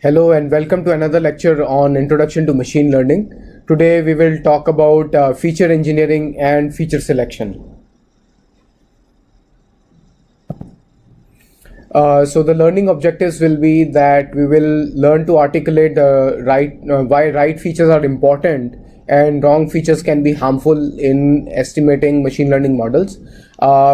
Hello and welcome to another lecture on Introduction to Machine Learning. Today we will talk about feature engineering and feature selection. So the learning objectives will be that we will learn to articulate why right features are important and wrong features can be harmful in estimating machine learning models.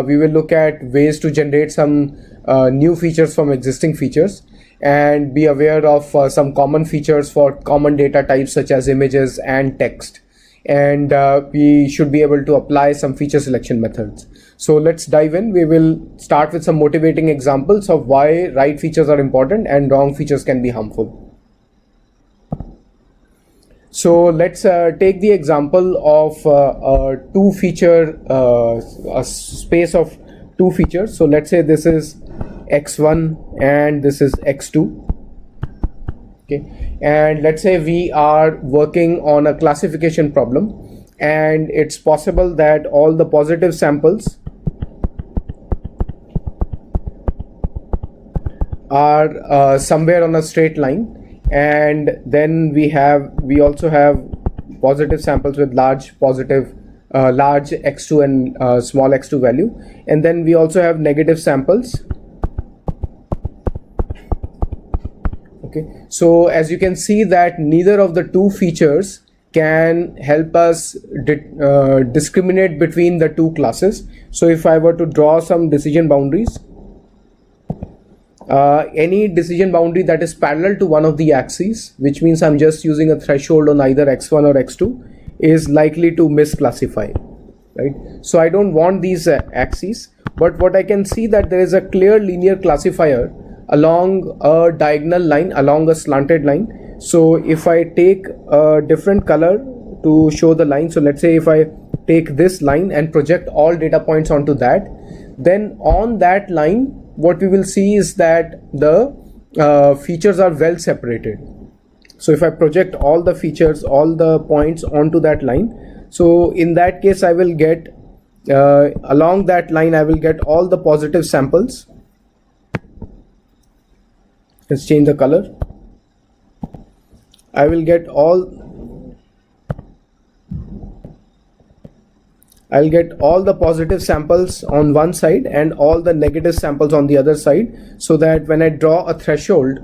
We will look at ways to generate some new features from existing features and be aware of some common features for common data types such as images and text. And we should be able to apply some feature selection methods. So let's dive in. We will start with some motivating examples of why right features are important and wrong features can be harmful. So let's take the example of a space of two features. So let's say this is x1 and this is x2. Okay, and let's say we are working on a classification problem, and it's possible that all the positive samples are somewhere on a straight line, and then we also have positive samples with large x2 and small x2 value, and then we also have negative samples. Okay, so as you can see that neither of the two features can help us discriminate between the two classes. So if I were to draw some decision boundaries, any decision boundary that is parallel to one of the axes, which means I'm just using a threshold on either x1 or x2, is likely to misclassify, right? So I don't want these axes, but what I can see that there is a clear linear classifier along a diagonal line, along a slanted line. So if I take a different color to show the line, so let's say if I take this line and project all data points onto that, then on that line what we will see is that the features are well separated. So if I project all the features, all the points onto that line, so in that case I will get along that line I will get all the positive samples. Let's change the color. I will get all the positive samples on one side and all the negative samples on the other side, so that when I draw a threshold,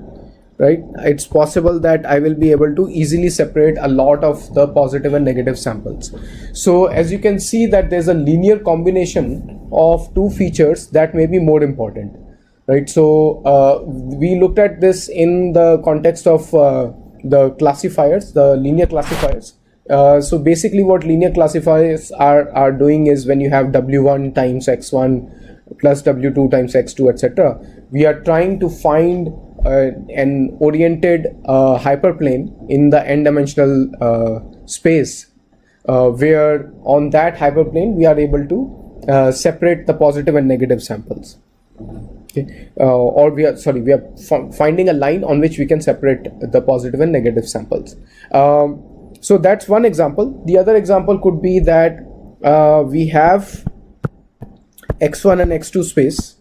right, it's possible that I will be able to easily separate a lot of the positive and negative samples. So as you can see that there's a linear combination of two features that may be more important. Right, so we looked at this in the context of the classifiers, the linear classifiers. So basically what linear classifiers are doing is when you have w1 times x1 plus w2 times x2, etc., we are trying to find an oriented hyperplane in the n-dimensional space where on that hyperplane we are able to separate the positive and negative samples. Okay. Or we are finding a line on which we can separate the positive and negative samples. So that's one example. The other example could be that we have x1 and x2 space,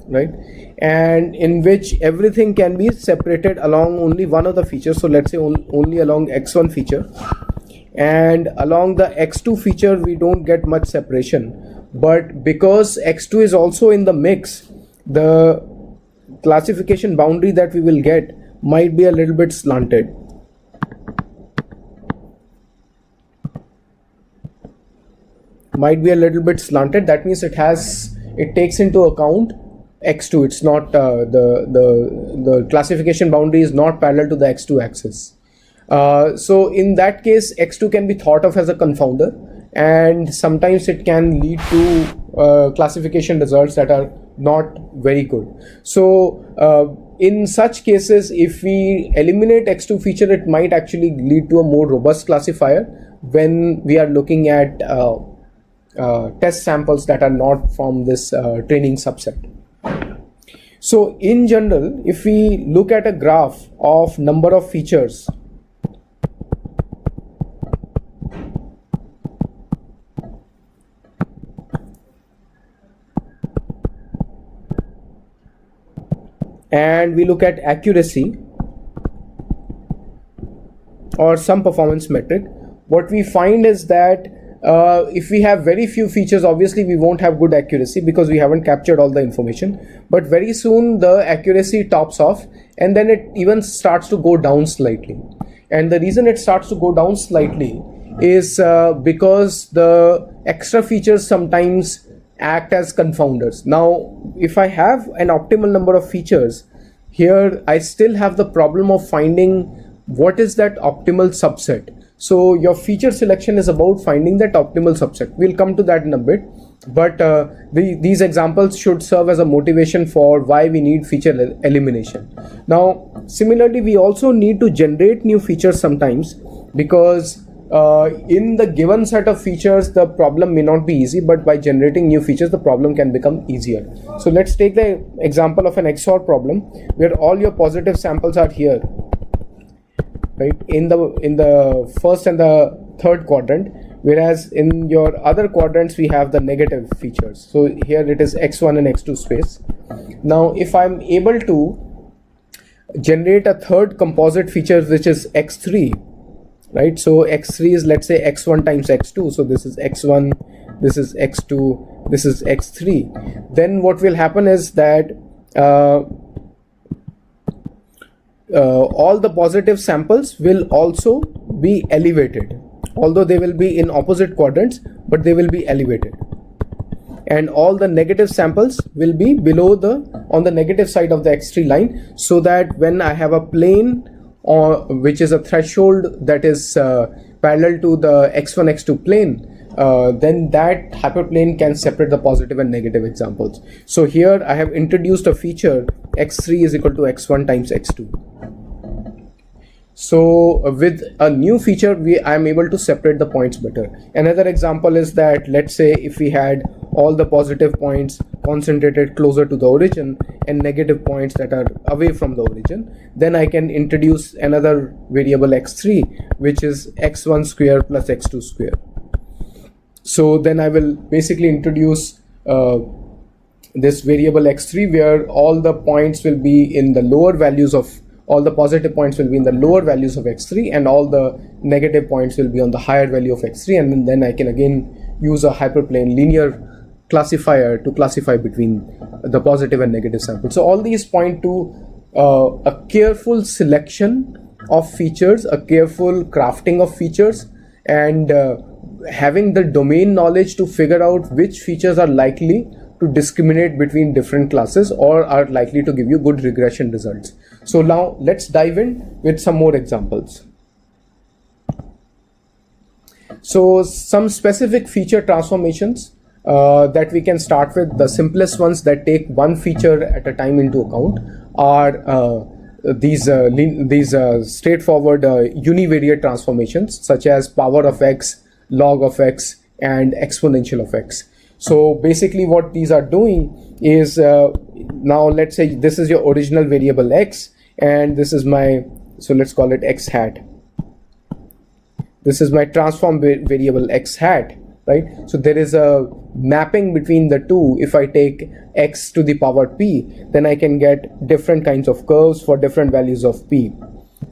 right, and in which everything can be separated along only one of the features. So let's say only along x1 feature, and along the x2 feature we don't get much separation, but because x2 is also in the mix, the classification boundary that we will get might be a little bit slanted. That means it takes into account x2. It's not the classification boundary is not parallel to the x2 axis. So in that case x2 can be thought of as a confounder, and sometimes it can lead to classification results that are not very good. So in such cases, if we eliminate x2 feature, it might actually lead to a more robust classifier when we are looking at test samples that are not from this training subset. So in general, if we look at a graph of number of features, and we look at accuracy, or some performance metric, what we find is that if we have very few features, obviously we won't have good accuracy because we haven't captured all the information, but very soon the accuracy tops off and then it even starts to go down slightly. And the reason it starts to go down slightly is because the extra features sometimes act as confounders. Now, if I have an optimal number of features, here I still have the problem of finding what is that optimal subset. So your feature selection is about finding that optimal subset. We'll come to that in a bit, but these examples should serve as a motivation for why we need feature elimination. Now, similarly, we also need to generate new features sometimes, because in the given set of features, the problem may not be easy, but by generating new features, the problem can become easier. So let's take the example of an XOR problem where all your positive samples are here, right, in the first and the third quadrant, whereas in your other quadrants we have the negative features. So here it is x1 and x2 space. Now if I'm able to generate a third composite feature, which is x3, right, so x3 is, let's say, x1 times x2, so this is x1, this is x2, this is x3, then what will happen is that all the positive samples will also be elevated, although they will be in opposite quadrants, but they will be elevated, and all the negative samples will be below on the negative side of the x3 line, so that when I have a plane which is a threshold that is parallel to the x1 x2 plane, then that hyperplane can separate the positive and negative examples. So here I have introduced a feature x3 is equal to x1 times x2. So with a new feature, I am able to separate the points better. Another example is that, let's say, if we had all the positive points concentrated closer to the origin and negative points that are away from the origin, then I can introduce another variable x3, which is x1 square plus x2 square. So then I will basically introduce this variable x3 where all the points will be in the lower values of, all the positive points will be in the lower values of x3 and all the negative points will be on the higher value of x3, and then I can again use a hyperplane linear classifier to classify between the positive and negative samples. So all these point to a careful selection of features, a careful crafting of features, and having the domain knowledge to figure out which features are likely to discriminate between different classes or are likely to give you good regression results. So now let's dive in with some more examples. So some specific feature transformations that we can start with. The simplest ones that take one feature at a time into account are these straightforward univariate transformations, such as power of x, log of x, and exponential of x. So basically what these are doing is, now let's say this is your original variable x, and this is my, so let's call it x hat. This is my transform variable x hat, right? So there is a mapping between the two. If I take x to the power p, then I can get different kinds of curves for different values of p.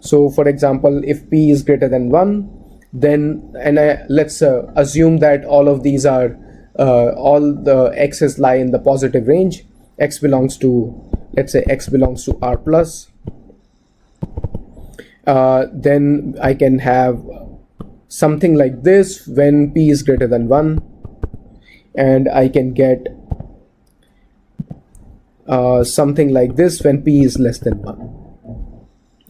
So for example, if p is greater than 1, then, let's assume that all of these are all the x's lie in the positive range. X belongs to, let's say x belongs to r plus. Then I can have something like this when p is greater than 1, and I can get something like this when p is less than 1.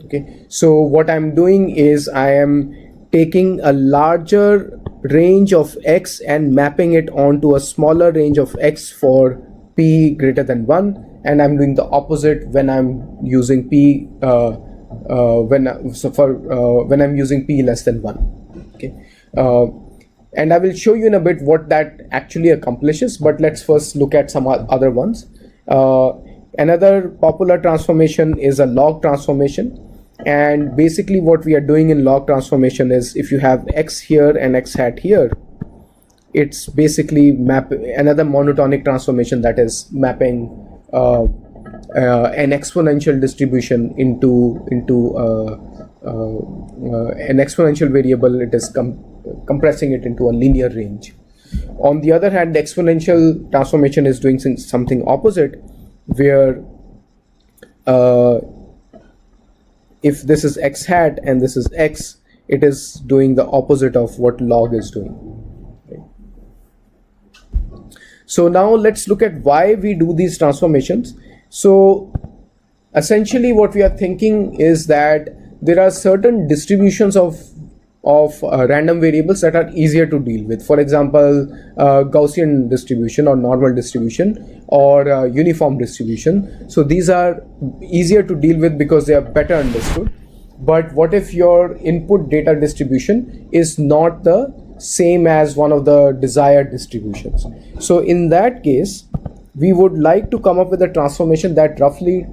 Okay, so what I'm doing is I am taking a larger range of x and mapping it onto a smaller range of x for p greater than 1, and I'm doing the opposite when I'm using p when I'm using p less than 1. Okay, and I will show you in a bit what that actually accomplishes, but let's first look at some other ones. Another popular transformation is a log transformation, and basically what we are doing in log transformation is, if you have x here and x hat here, it's basically another monotonic transformation, that is mapping an exponential distribution into an exponential variable. It is compressing it into a linear range. On the other hand, the exponential transformation is doing something opposite, where if this is x hat and this is x, it is doing the opposite of what log is doing. Okay. So now let's look at why we do these transformations. So essentially what we are thinking is that there are certain distributions of random variables that are easier to deal with. For example, Gaussian distribution or normal distribution or uniform distribution. So these are easier to deal with because they are better understood. But what if your input data distribution is not the same as one of the desired distributions? So in that case, we would like to come up with a transformation that roughly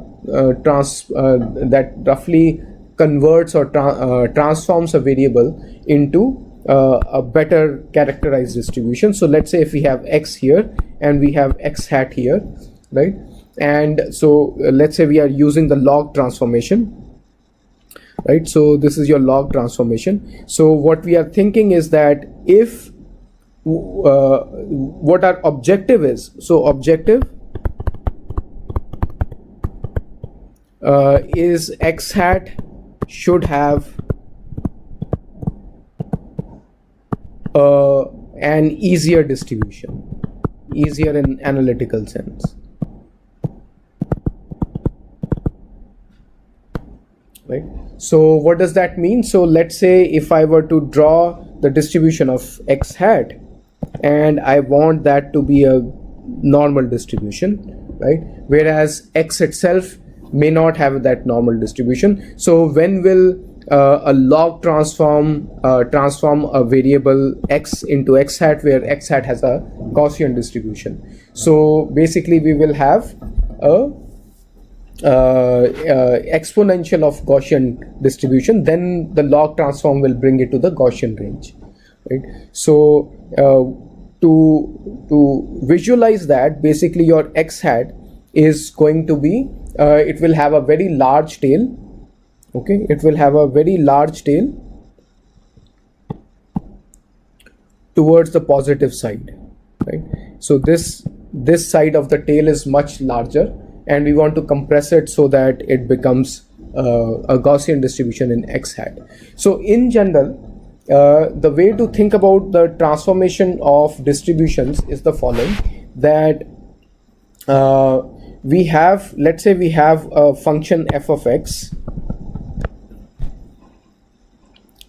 converts or transforms a variable into a better characterized distribution. So let's say if we have x here and we have x hat here, right? And so let's say we are using the log transformation, right? So this is your log transformation. So what we are thinking is that if what our objective is, so objective is x hat should have an easier distribution, easier in analytical sense, right? So what does that mean? So let's say if I were to draw the distribution of x hat and I want that to be a normal distribution, right? Whereas x itself may not have that normal distribution. So when will a log transform a variable x into x hat, where x hat has a Gaussian distribution? So basically we will have a exponential of Gaussian distribution. Then the log transform will bring it to the Gaussian range, right? So to visualize that, basically your x hat is going to be it will have a very large tail. Okay, it will have a very large tail towards the positive side, right? So this side of the tail is much larger, and we want to compress it so that it becomes a Gaussian distribution in x hat. So in general, the way to think about the transformation of distributions is the following: that we have, let's say we have a function f of x,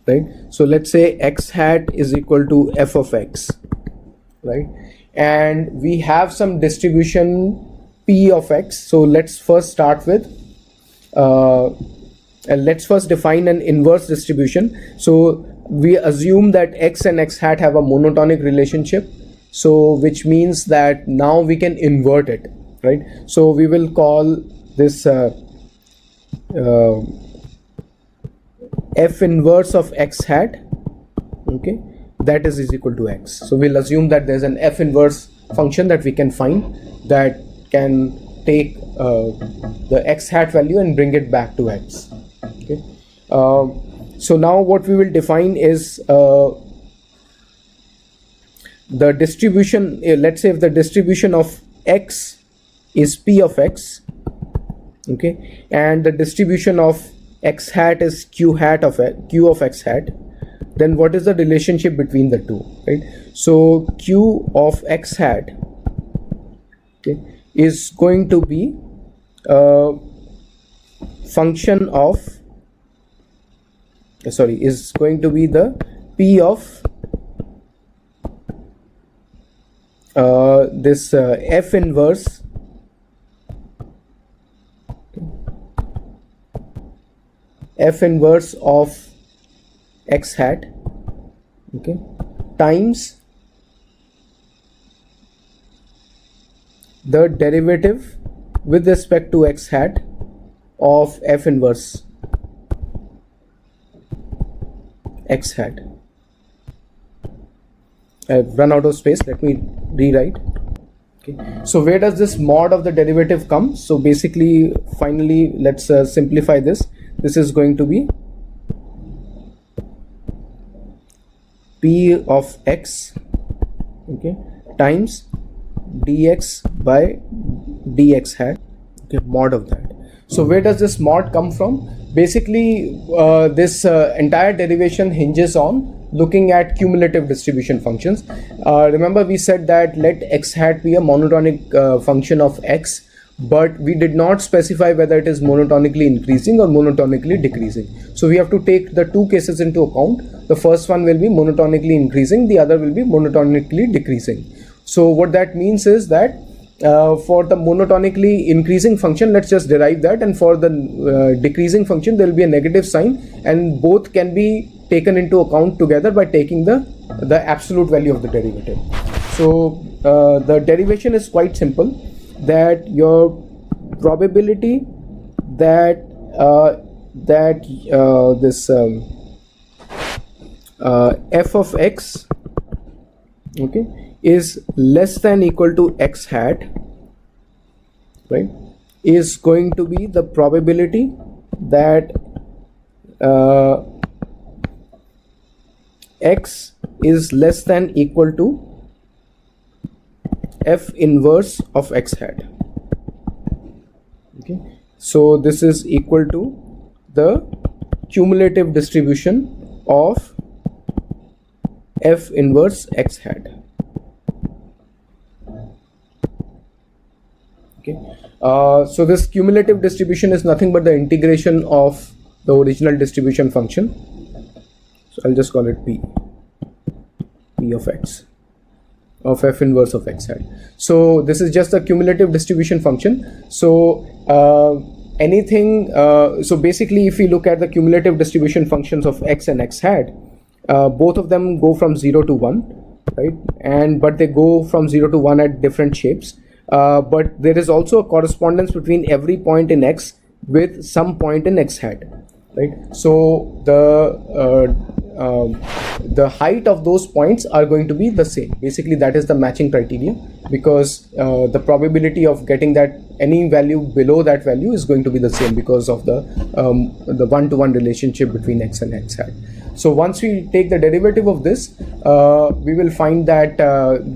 right? So let's say x hat is equal to f of x, right? And we have some distribution p of x. So let's first start with let's first define an inverse distribution. So we assume that x and x hat have a monotonic relationship, so which means that now we can invert it, right? So we will call this f inverse of x hat, okay, that is equal to x. So we'll assume that there's an f inverse function that we can find that can take the x hat value and bring it back to x, okay. So now what we will define is the distribution. Let's say if the distribution of x is p of x, okay, and the distribution of x hat is q of x hat, then what is the relationship between the two, right? So q of x hat, okay, is going to be a function of is going to be the p of this f inverse of x hat, okay, times the derivative with respect to x hat of f inverse x hat. I've run out of space, let me rewrite. Okay, so where does this mod of the derivative come? So basically, finally, let's simplify this. This is going to be p of x, okay, times dx by dx hat, okay, mod of that. So where does this mod come from? Basically, this entire derivation hinges on looking at cumulative distribution functions. Remember we said that let x hat be a monotonic function of x, but we did not specify whether it is monotonically increasing or monotonically decreasing. So we have to take the two cases into account. The first one will be monotonically increasing, the other will be monotonically decreasing. So what that means is that for the monotonically increasing function, let's just derive that, and for the decreasing function there will be a negative sign, and both can be taken into account together by taking the absolute value of the derivative. So the derivation is quite simple, that your probability that this f of x, okay, is less than equal to x hat, right, is going to be the probability that x is less than equal to f inverse of x hat. Okay, so this is equal to the cumulative distribution of f inverse x hat. Okay, so this cumulative distribution is nothing but the integration of the original distribution function. So I'll just call it p of x, of f inverse of x hat. So this is just a cumulative distribution function. So so basically if we look at the cumulative distribution functions of x and x hat, both of them go from 0 to 1, right, but they go from 0 to 1 at different shapes. But there is also a correspondence between every point in x with some point in x hat, right? So the height of those points are going to be the same. Basically that is the matching criteria, because the probability of getting that any value below that value is going to be the same because of the one-to-one relationship between x and x hat. So once we take the derivative of this, we will find that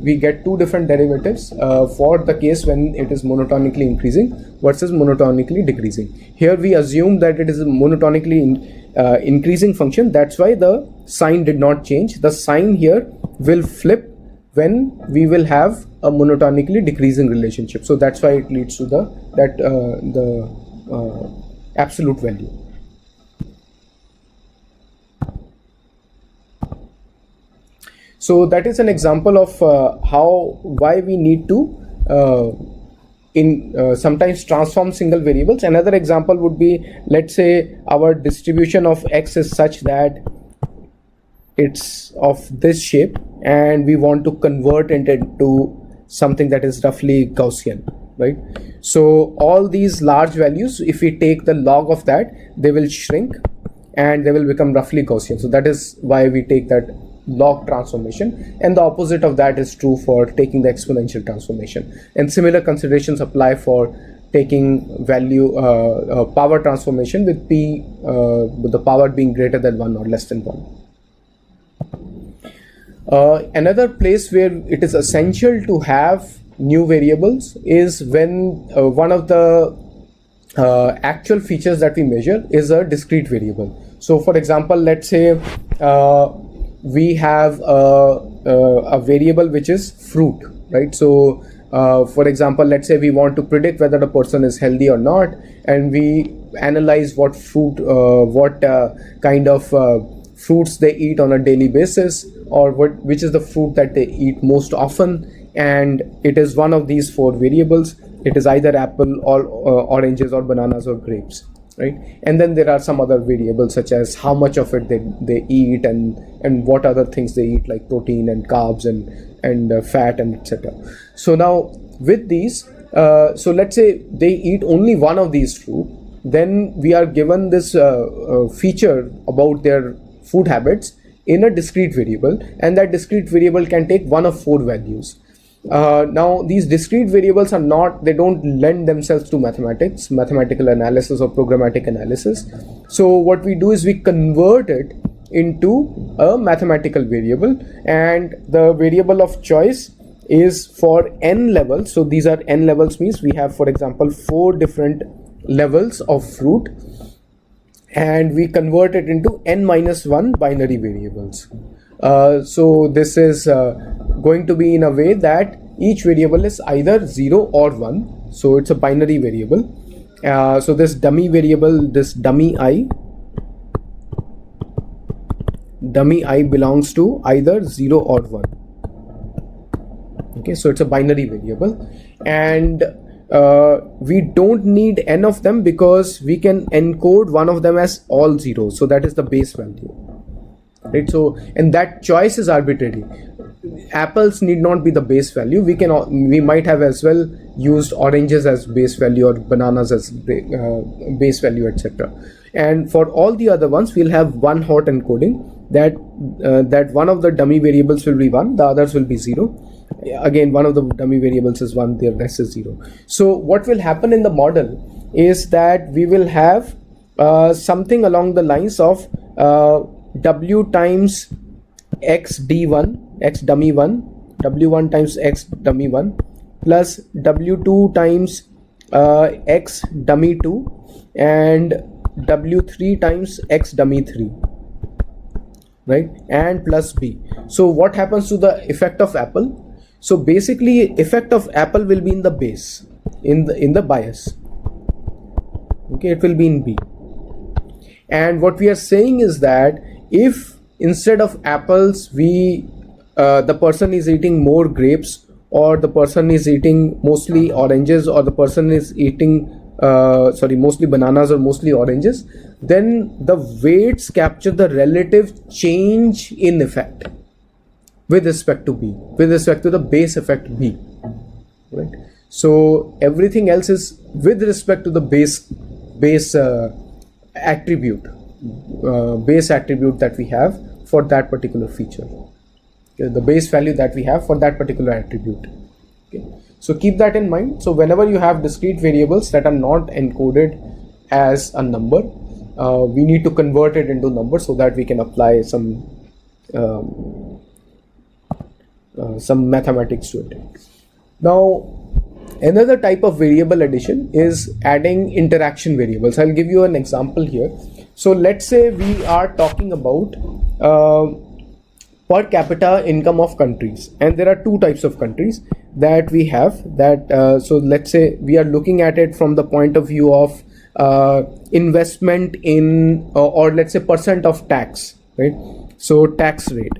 we get two different derivatives for the case when it is monotonically increasing versus monotonically decreasing. Here we assume that it is a monotonically increasing function. That's why the sign did not change. The sign here will flip when we will have a monotonically decreasing relationship. So that's why it leads to the absolute value. So that is an example of why we need to sometimes transform single variables. Another example would be, let's say our distribution of x is such that it's of this shape and we want to convert it into something that is roughly Gaussian, right? So all these large values, if we take the log of that, they will shrink and they will become roughly Gaussian. So that is why we take that log transformation, and the opposite of that is true for taking the exponential transformation. And similar considerations apply for taking value power transformation with p with the power being greater than 1 or less than 1. Another place where it is essential to have new variables is when one of the actual features that we measure is a discrete variable. So for example, let's say we have a variable which is fruit, right? So for example, let's say we want to predict whether the person is healthy or not, and we analyze what kind of fruits they eat on a daily basis, or which is the fruit that they eat most often, and it is one of these four variables. It is either apple or oranges or bananas or grapes, right? And then there are some other variables such as how much of it they eat, and what other things they eat, like protein and carbs and fat and etc. So now with these, so let's say they eat only one of these fruit, then we are given this feature about their food habits in a discrete variable, and that discrete variable can take one of four values. Now these discrete variables are not, they don't lend themselves to mathematics, mathematical analysis or programmatic analysis. So what we do is we convert it into a mathematical variable, and the variable of choice is for n levels. So these are n levels, means we have, for example, 4 different levels of fruit, and we convert it into n minus 1 binary variables. So this is going to be in a way that each variable is either 0 or 1. So it's a binary variable. So this dummy variable, this dummy I belongs to either 0 or 1. Okay, so it's a binary variable, and we don't need n of them because we can encode one of them as all zeros, so that is the base value, right? So, and that choice is arbitrary. Apples need not be the base value. We might have as well used oranges as base value or bananas as base value, etc. And for all the other ones, we'll have one hot encoding that one of the dummy variables will be 1, the others will be 0. Again, one of the dummy variables is 1, the rest is 0. So what will happen in the model is that we will have something along the lines of w times x d1, x dummy 1, w1 times x dummy 1 plus w2 times x dummy 2 and w3 times x dummy 3, right, and plus b. So what happens to the effect of apple? So basically effect of apple will be in the base, in the bias. Okay, it will be in B. And what we are saying is that if instead of apples the person is eating more grapes, or the person is eating mostly oranges, or the person is eating mostly bananas or mostly oranges, then the weights capture the relative change in effect with respect to B, with respect to the base effect B, right? So everything else is with respect to the base attribute that we have for that particular feature. Okay, the base value that we have for that particular attribute. Okay, so keep that in mind. So whenever you have discrete variables that are not encoded as a number, we need to convert it into numbers so that we can apply some mathematics to it. Now, another type of variable addition is adding interaction variables. I'll give you an example here. So let's say we are talking about per capita income of countries, and there are 2 types of countries that we have. So let's say we are looking at it from the point of view of investment in or let's say percent of tax, right? So tax rate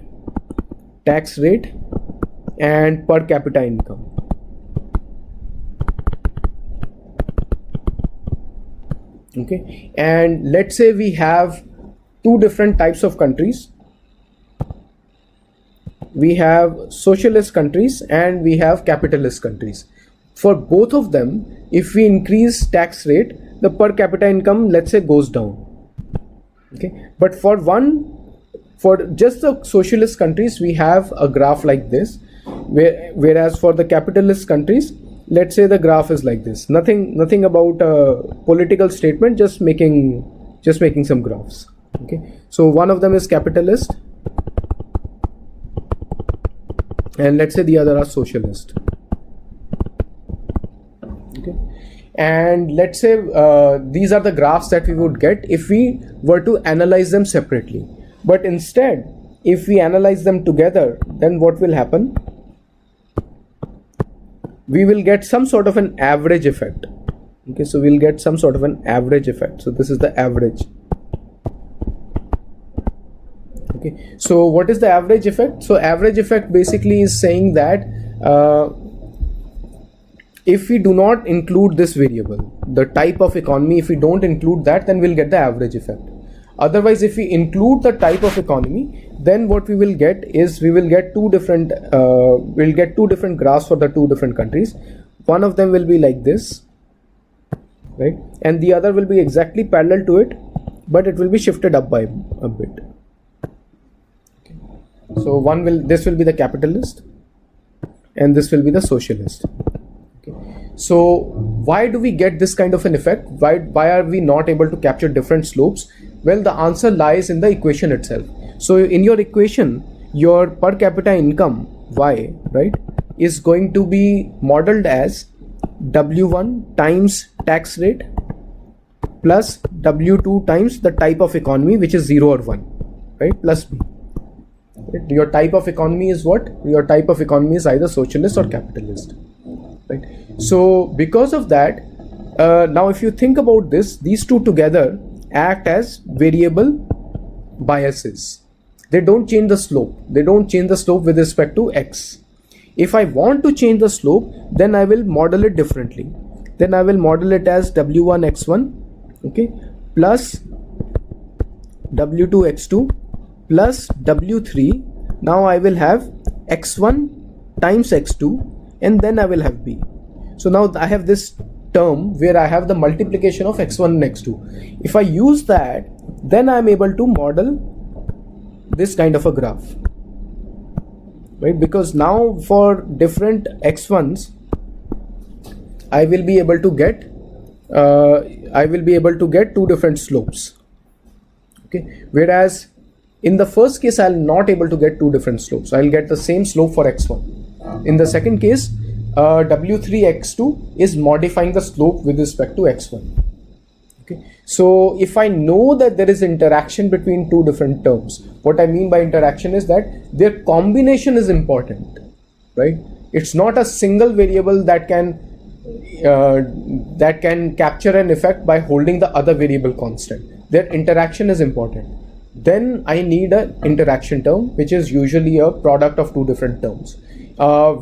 and per capita income. Okay, and let's say we have 2 different types of countries. We have socialist countries and we have capitalist countries. For both of them, if we increase tax rate, the per capita income, let's say, goes down. Okay, but for just the socialist countries, we have a graph like this, whereas for the capitalist countries, let's say the graph is like this. Nothing about a political statement, just making some graphs. Okay, so one of them is capitalist, and let's say the other are socialist. Okay, and let's say these are the graphs that we would get if we were to analyze them separately. But instead, if we analyze them together, then what will happen? We will get some sort of an average effect. Okay, so we'll get some sort of an average effect. So this is the average. Okay, so what is the average effect? So average effect basically is saying that if we do not include this variable, the type of economy, if we don't include that, then we'll get the average effect. Otherwise, if we include the type of economy, then what we will get is we will get two different graphs for the 2 different countries. One of them will be like this, right, and the other will be exactly parallel to it, but it will be shifted up by a bit. Okay. So this will be the capitalist, and this will be the socialist. Okay. So why do we get this kind of an effect? Why are we not able to capture different slopes? Well, the answer lies in the equation itself. So in your equation, your per capita income y, right, is going to be modeled as W1 times tax rate plus W2 times the type of economy, which is 0 or 1, right, plus b. Right? Your type of economy is what? Your type of economy is either socialist or capitalist, right? So because of that, now if you think about this, these two together act as variable biases. They don't change the slope. They don't change the slope with respect to x. If I want to change the slope, then I will model it differently. Then I will model it as W1 x1, okay, plus W2 x2 plus W3. Now I will have x1 times x2, and then I will have b. So now I have this term where I have the multiplication of x1 and x2. If I use that, then I am able to model this kind of a graph, right? Because now for different x1s, I will be able to get two different slopes. Okay, whereas in the first case I'll not able to get two different slopes. I'll get the same slope for x1. In the second case, W3 x2 is modifying the slope with respect to x1. Okay, so if I know that there is interaction between two different terms, what I mean by interaction is that their combination is important, right? It's not a single variable that can capture an effect by holding the other variable constant. Their interaction is important. Then I need an interaction term, which is usually a product of two different terms.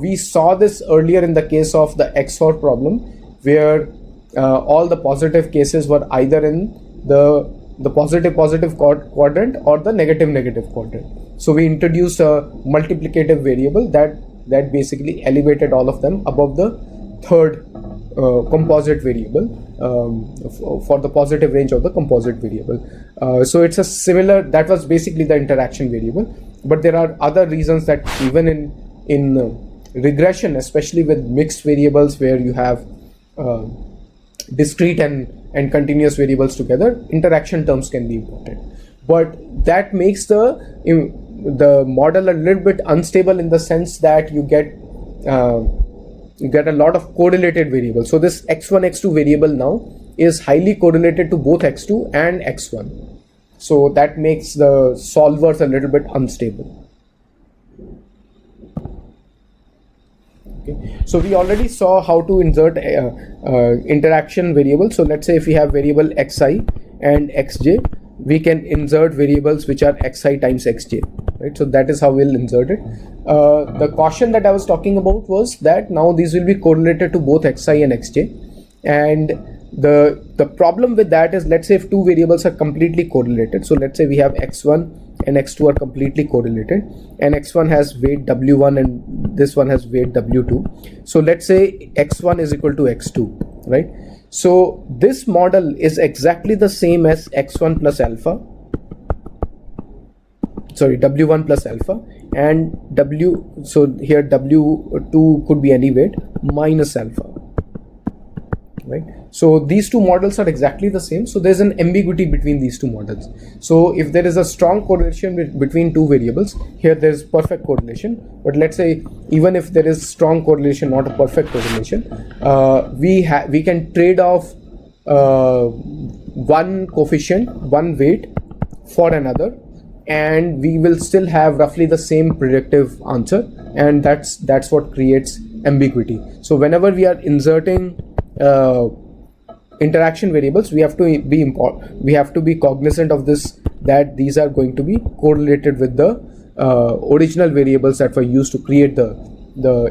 We saw this earlier in the case of the XOR problem, where all the positive cases were either in the positive quadrant or the negative quadrant. So we introduced a multiplicative variable that basically elevated all of them above the third composite variable for the positive range of the composite variable. So it's a similar, that was basically the interaction variable. But there are other reasons that even in regression, especially with mixed variables where you have discrete and continuous variables together, interaction terms can be important. But that makes the model a little bit unstable in the sense that you get a lot of correlated variables. So this x1 x2 variable now is highly correlated to both x2 and x1. So that makes the solvers a little bit unstable. Okay. So we already saw how to insert interaction variables. So let's say if we have variable xi and xj, we can insert variables which are xi times xj, right? So that is how we'll insert it. The caution that I was talking about was that now these will be correlated to both xi and xj, and the problem with that is, let's say if two variables are completely correlated. So let's say we have x1 and x2 are completely correlated, and x1 has weight w1 and this one has weight w2. So let's say x1 is equal to x2, right? So this model is exactly the same as x1 plus alpha, sorry, w1 plus alpha, and so here w2 could be any weight minus alpha, right? So these two models are exactly the same. So there's an ambiguity between these two models. So if there is a strong correlation between two variables, here there's perfect correlation. But let's say even if there is strong correlation, not a perfect correlation, we can trade off one coefficient, one weight for another, and we will still have roughly the same predictive answer, and that's what creates ambiguity. So whenever we are inserting interaction variables, we have to be cognizant of this, that these are going to be correlated with the original variables that were used to create the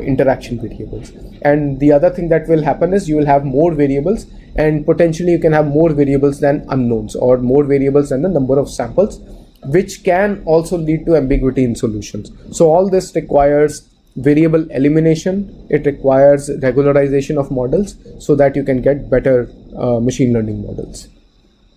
interaction variables. And the other thing that will happen is you will have more variables, and potentially you can have more variables than unknowns, or more variables than the number of samples, which can also lead to ambiguity in solutions. So all this requires variable elimination, it requires regularization of models so that you can get better machine learning models.